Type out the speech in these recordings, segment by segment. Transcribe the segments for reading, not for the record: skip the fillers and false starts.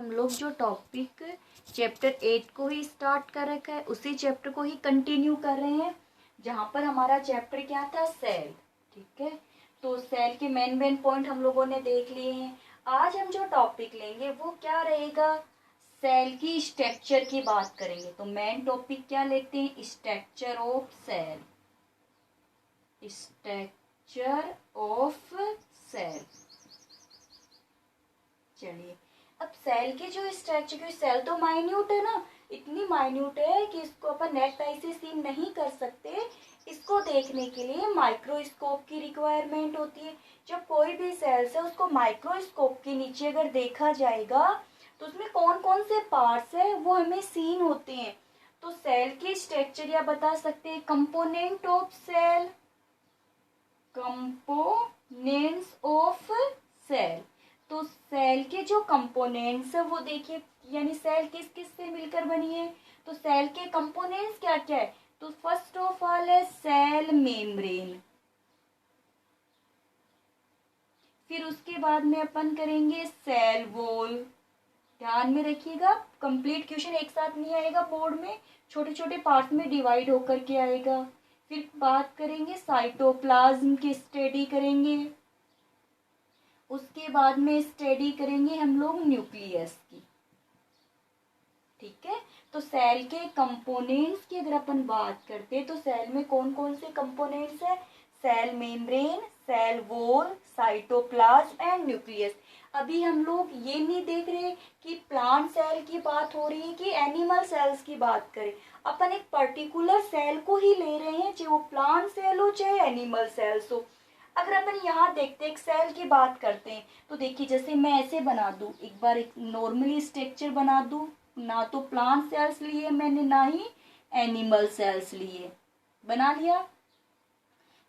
हम लोग जो टॉपिक चैप्टर 8 को ही स्टार्ट कर रखा है उसी चैप्टर को ही कंटिन्यू कर रहे हैं, जहाँ पर हमारा चैप्टर क्या था, सेल। ठीक है, तो सेल के मेन पॉइंट हम लोगों ने देख लिए हैं। आज हम जो टॉपिक लेंगे वो क्या रहेगा, सेल की स्ट्रक्चर की बात करेंगे। तो मेन टॉपिक क्या लेते हैं, structure of cell. Structure of cell. चलिए, अब सेल के जो स्ट्रक्चर, क्योंकि सेल तो माइन्यूट है ना, इतनी माइन्यूट है कि इसको अपन नेट आई से सीन नहीं कर सकते। इसको देखने के लिए माइक्रोस्कोप की रिक्वायरमेंट होती है। जब कोई भी सेल्स है उसको माइक्रोस्कोप के नीचे अगर देखा जाएगा तो उसमें कौन कौन से पार्ट्स है वो हमें सीन होते हैं। तो सेल की स्ट्रक्चर या बता सकते हैं component of cell, components of cell. तो सेल के जो कंपोनेंट्स है वो देखिए, यानी सेल किस किस से मिलकर बनी है। तो सेल के कंपोनेंट्स क्या क्या है, तो फर्स्ट ऑफ ऑल है सेल मेम्ब्रेन। फिर उसके बाद में अपन करेंगे सेल वॉल। ध्यान में रखिएगा, कंप्लीट क्वेश्चन एक साथ नहीं आएगा बोर्ड में, छोटे छोटे पार्ट में डिवाइड होकर के आएगा। फिर बात करेंगे साइटोप्लाज्म की, स्टडी करेंगे। उसके बाद में स्टडी करेंगे हम लोग न्यूक्लियस की। ठीक है, तो सेल के कंपोनेंट्स की अगर अपन बात करते हैं तो सेल में कौन कौन से कंपोनेंट्स है, cell membrane, cell wall, cytoplasm and nucleus. अभी हम लोग ये नहीं देख रहे कि प्लांट सेल की बात हो रही है कि एनिमल सेल्स की बात करें। अपन एक पर्टिकुलर सेल को ही ले रहे हैं, चाहे वो प्लांट सेल हो चाहे एनिमल सेल्स हो। अगर अपन यहाँ देखते एक सेल की बात करते हैं तो देखिए, जैसे मैं ऐसे बना दूं, एक बार एक नॉर्मली स्ट्रक्चर बना दूं, ना तो प्लांट सेल्स लिए मैंने ना ही एनिमल सेल्स लिए, बना लिया।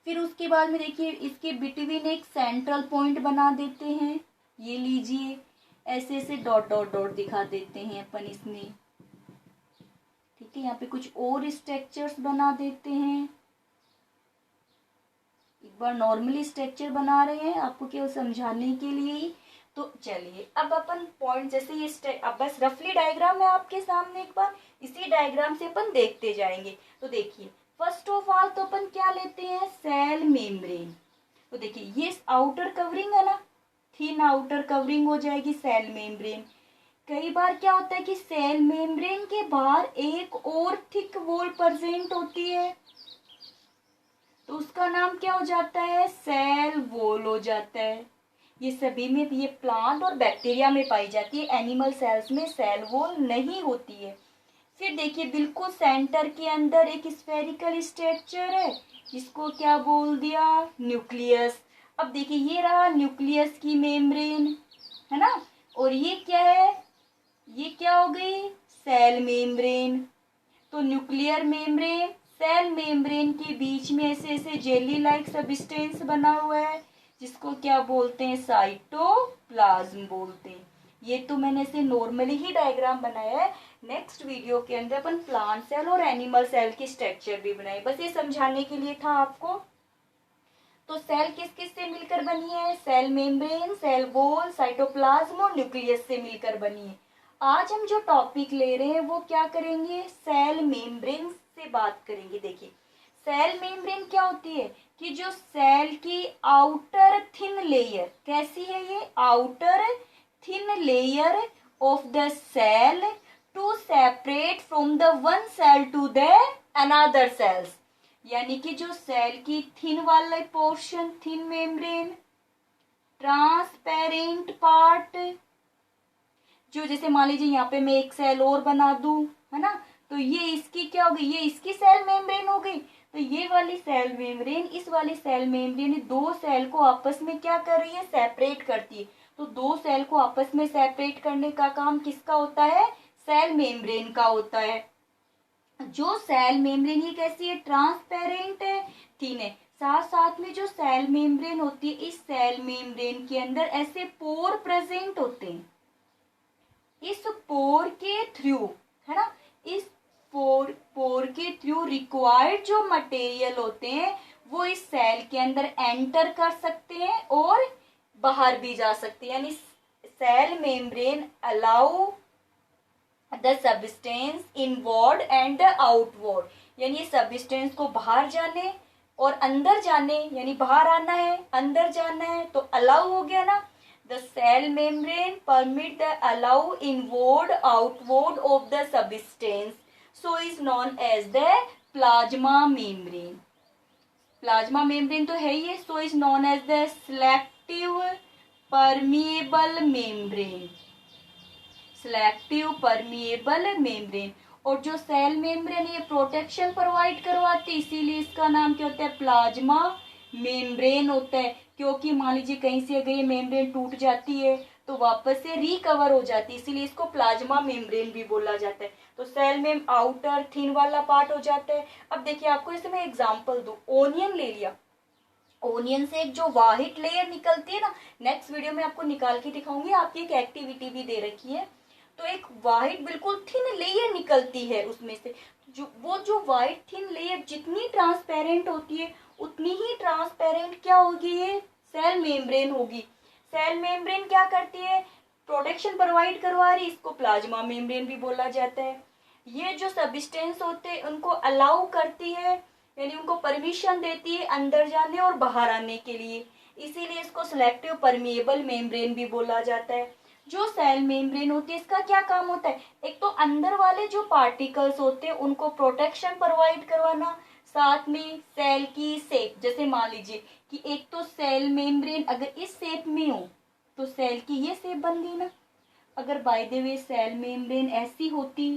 फिर उसके बाद में देखिए इसके बिटवीन एक सेंट्रल पॉइंट बना देते हैं, ये लीजिए ऐसे ऐसे डॉट डॉट डॉट दिखा देते हैं अपन इसमें। ठीक है, यहाँ पे कुछ और स्ट्रक्चर्स बना देते हैं। एक बार नॉर्मली स्ट्रक्चर बना रहे हैं आपको केवल समझाने के लिए ही। तो चलिए अब अपन पॉइंट, जैसे ये अब बस रफली डायग्राम है आपके सामने, एक बार इसी डायग्राम से अपन देखते जाएंगे। तो देखिए फर्स्ट ऑफ ऑल तो अपन क्या लेते हैं, सेल मेम्ब्रेन। तो देखिए ये आउटर कवरिंग है ना, थिन आउटर कवरिंग हो जाएगी सेल मेम्ब्रेन। कई बार क्या होता है कि सेल मेम्ब्रेन के बाहर एक और थिक वॉल प्रेजेंट होती है, तो उसका नाम क्या हो जाता है, सेल वॉल हो जाता है। ये सभी में, ये प्लांट और बैक्टीरिया में पाई जाती है, एनिमल सेल्स में सेल वॉल नहीं होती है। फिर देखिए बिल्कुल सेंटर के अंदर एक स्फेरिकल स्ट्रक्चर है, जिसको क्या बोल दिया, न्यूक्लियस। अब देखिए ये रहा न्यूक्लियस की मेम्ब्रेन, है ना, और ये क्या है, ये क्या हो गई, सेल मेम्ब्रेन। तो न्यूक्लियर मेम्ब्रेन, सेल मेम्ब्रेन के बीच में ऐसे ऐसे जेली लाइक सब्सटेंस बना हुआ है, जिसको क्या बोलते हैं, साइटोप्लाज्म बोलते हैं। ये तो मैंने ऐसे नॉर्मली ही डायग्राम बनाया है, नेक्स्ट वीडियो के अंदर अपन प्लांट सेल और एनिमल सेल की स्ट्रक्चर भी बनाए, बस ये समझाने के लिए था आपको। तो सेल किस किस से मिलकर बनी है, cell membrane, cell wall, cytoplasm और न्यूक्लियस से मिलकर बनी है। आज हम जो टॉपिक ले रहे हैं वो क्या करेंगे, सेल मेम्ब्रेन से बात करेंगे। देखिए सेल मेम्ब्रेन क्या होती है कि जो सेल की आउटर थिन लेयर, कैसी है ये, outer thin layer of the cell to separate from the one cell to the another cells. यानी कि जो सेल की थिन वाला portion, thin membrane, transparent part, जो जैसे मान लीजिए यहाँ पे मैं एक सेल और बना दूं, है ना, तो ये इसकी क्या हो गई, ये इसकी सेल मेम्ब्रेन हो गई। तो ये वाली सेल मेम्ब्रेन इस वाली सेल मेम्ब्रेन दो सेल को आपस में क्या कर रही है, सेपरेट करती है। तो दो सेल को आपस में सेपरेट करने का काम किसका होता है, सेल मेम्ब्रेन का होता है। जो सेल मेम्ब्रेन ही कैसी है, ट्रांसपेरेंट है, थिन है। साथ साथ में जो सेल मेम्ब्रेन होती है, इस सेल मेम्ब्रेन के अंदर ऐसे पोर प्रेजेंट होते हैं। इस पोर के थ्रू, है ना, इस पोर के थ्रू रिक्वायर्ड जो मटेरियल होते हैं वो इस सेल के अंदर एंटर कर सकते हैं और बाहर भी जा सकते हैं। यानी cell membrane allow the substance inward and the outward, यानी सब्सटेंस को बाहर जाने और अंदर जाने, यानी बाहर आना है अंदर जाना है, तो अलाउ हो गया ना। The cell membrane permit the allow inward outward of the substance, so is known as the plasma membrane. Plasma membrane तो है ही है, so is known as the selective permeable membrane, selective permeable membrane. और जो cell membrane ये protection provide करवाती है, इसीलिए इसका नाम क्या होता है, प्लाज्मा मेम्ब्रेन होता है। क्योंकि मान लीजिए कहीं से अगर ये मेम्ब्रेन टूट जाती है तो वापस से रिकवर हो जाती है, इसीलिए इसको प्लाज्मा मेम्ब्रेन भी बोला जाता है। तो सेल में आउटर थिन वाला पार्ट हो जाता है। अब देखिए आपको इसमें एग्जांपल दूं, ओनियन ले लिया, ओनियन से एक जो व्हाइट लेयर निकलती है ना, नेक्स्ट वीडियो में आपको निकाल के दिखाऊंगी, आपकी एक एक्टिविटी भी दे रखी है। तो एक व्हाइट बिल्कुल थिन लेयर निकलती है उसमें से, जो व्हाइट थिन लेयर जितनी ट्रांसपेरेंट होती है उतनी ही ट्रांसपेरेंट क्या होगी, ये सेल मेम्ब्रेन होगी। सेल मेम्ब्रेन क्या करती है, प्रोटेक्शन प्रोवाइड करवा रही, इसको प्लाज्मा मेम्ब्रेन भी बोला जाता है। ये जो सब्सटेंस होते हैं उनको अलाउ करती है, यानी उनको परमिशन देती है अंदर जाने और बाहर आने के लिए, इसीलिए इसको सिलेक्टिव परमिएबल मेम्ब्रेन भी बोला जाता है। जो सेल मेम्ब्रेन होती है इसका क्या काम होता है, एक तो अंदर वाले जो पार्टिकल्स होते हैं उनको प्रोटेक्शन प्रोवाइड करवाना, साथ में सेल की शेप, जैसे मान लीजिए कि एक तो सेल मेम्ब्रेन अगर इस शेप में हो तो सेल की ये शेप बन गई ना, अगर by the way cell membrane ऐसी होती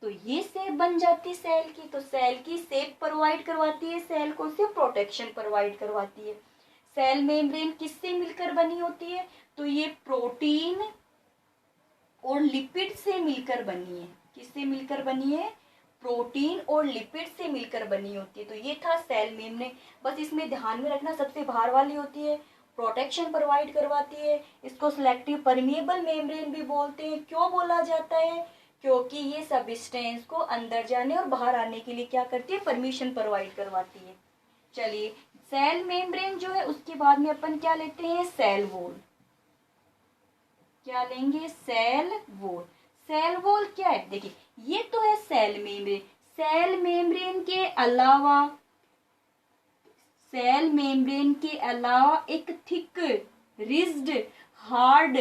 तो ये शेप बन जाती सेल की। तो सेल की शेप प्रोवाइड करवाती है, सेल को से प्रोटेक्शन प्रोवाइड करवाती है। सेल मेम्ब्रेन किससे मिलकर बनी होती है, तो ये प्रोटीन और लिपिड से मिलकर बनी है। किससे मिलकर बनी है, प्रोटीन और लिपिड से मिलकर बनी होती है। तो ये था सेल मेम्ब्रेन, बस इसमें ध्यान में रखना सबसे बाहर वाली होती है, प्रोटेक्शन प्रोवाइड करवाती है, इसको सिलेक्टिव परमिएबल मेम्ब्रेन भी बोलते हैं। क्यों बोला जाता है, क्योंकि ये सब्सटेंस को अंदर जाने और बाहर आने के लिए क्या करती है, परमिशन प्रोवाइड करवाती है। चलिए सेल मेम्ब्रेन जो है उसके बाद में अपन क्या लेते हैं, सेल वॉल। क्या लेंगे, सेल वॉल। सेल वॉल क्या है, देखिए ये तो है सेल मेम्ब्रेन, सेल मेम्ब्रेन के अलावा, सेल मेम्ब्रेन के अलावा एक थिक रिज्ड हार्ड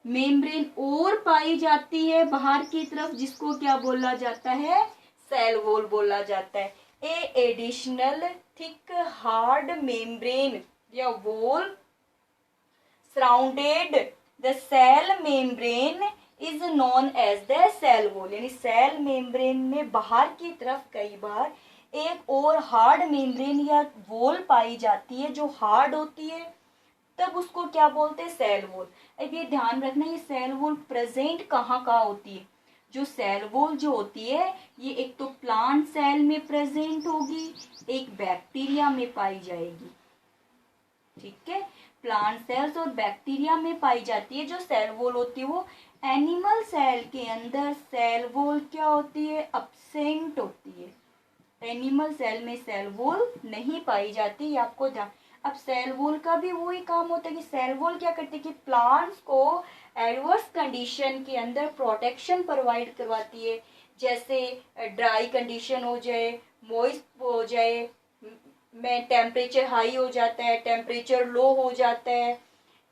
मेम्ब्रेन और पाई जाती है बाहर की तरफ, जिसको क्या बोला जाता है, सेल वॉल बोला जाता है। A additional thick hard membrane या wall surrounded the cell membrane is known as the cell wall, यानी सेल मेम्ब्रेन में बाहर की तरफ कई बार एक और हार्ड मेम्ब्रेन या वॉल पाई जाती है जो हार्ड होती है, तब उसको क्या बोलते हैं, सेल वॉल। अब ये ध्यान रखना, ये सेल वॉल प्रेजेंट कहाँ कहाँ होती है। जो सेल वॉल जो होती है ये एक तो प्लांट सेल में प्रेजेंट होगी, एक बैक्टीरिया में पाई जाएगी, ठीक है। प्लांट सेल्स और बैक्टीरिया में पाई जाती है जो सेल वॉल होती है। वो एनिमल सेल के अंदर सेल वॉल क्या होती है, अब्सेंट होती है। एनिमल सेल में सेल वॉल नहीं पाई जाती, ये आपको ध्यान। अब सेल वॉल का भी वही काम होता है कि सेल वॉल क्या करती है कि प्लांट्स को एडवर्स कंडीशन के अंदर प्रोटेक्शन प्रोवाइड करवाती है, जैसे ड्राई कंडीशन हो जाए, मॉइस्ट हो जाए, में टेम्परेचर हाई हो जाता है, टेम्परेचर लो हो जाता है,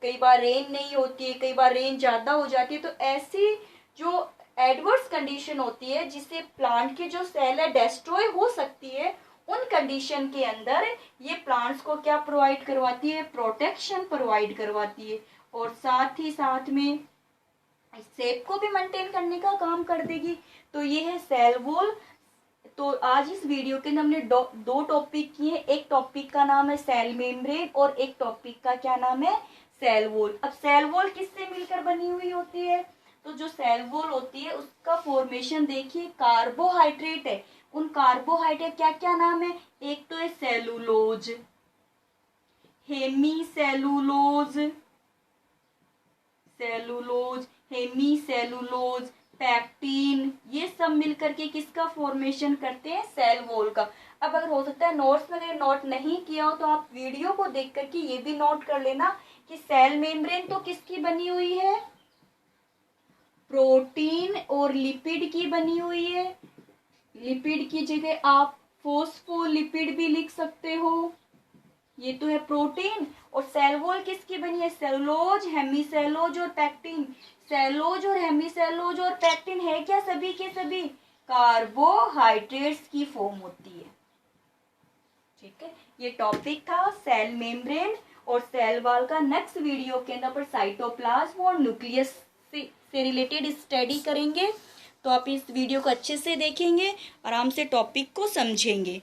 कई बार रेन नहीं होती है, कई बार रेन ज्यादा हो जाती है। तो ऐसी जो एडवर्स कंडीशन होती है जिससे प्लांट की जो सेल है डिस्ट्रॉय हो सकती है, उन कंडीशन के अंदर ये प्लांट्स को क्या प्रोवाइड करवाती है, प्रोटेक्शन प्रोवाइड करवाती है। और साथ ही साथ में शेप को भी मेंटेन करने का काम कर देगी। तो ये है सेल वॉल। तो आज इस वीडियो के अंदर हमने दो टॉपिक किए, एक टॉपिक का नाम है सेल मेम्ब्रेन और एक टॉपिक का क्या नाम है, सेल वॉल। अब सेल वॉल किससे मिलकर बनी हुई होती है, तो जो सेल वॉल होती है उसका फॉर्मेशन देखिए, कार्बोहाइड्रेट है। उन कार्बोहाइड्रेट क्या क्या नाम है, एक तो है cellulose, hemicellulose, cellulose, hemicellulose, pectin, ये सब मिलकर के किसका फॉर्मेशन करते हैं, सेल वॉल का। अब अगर हो सकता है नोट्स में अगर नोट नहीं किया हो तो आप वीडियो को देख करके ये भी नोट कर लेना कि सेल मेम्ब्रेन तो किसकी बनी हुई है, प्रोटीन और लिपिड की बनी हुई है। लिपिड की जगह आप फोस्फोलिपिड भी लिख सकते हो। ये तो है प्रोटीन। और सेल वॉल किसकी बनी है? सेलुलोज, हेमीसेलुलोज और पैक्टिन। सेलुलोज और हेमीसेलुलोज और पैक्टिन है क्या? सभी के सभी कार्बोहाइड्रेट्स की फॉर्म होती है। ठीक है, ये टॉपिक था सेल मेम्ब्रेन और सेल वॉल का। नेक्स्ट वीडियो के अंदर पर साइटोप्लाज्म और न्यूक्लियस से रिलेटेड स्टडी करेंगे। तो आप इस वीडियो को अच्छे से देखेंगे, आराम से टॉपिक को समझेंगे।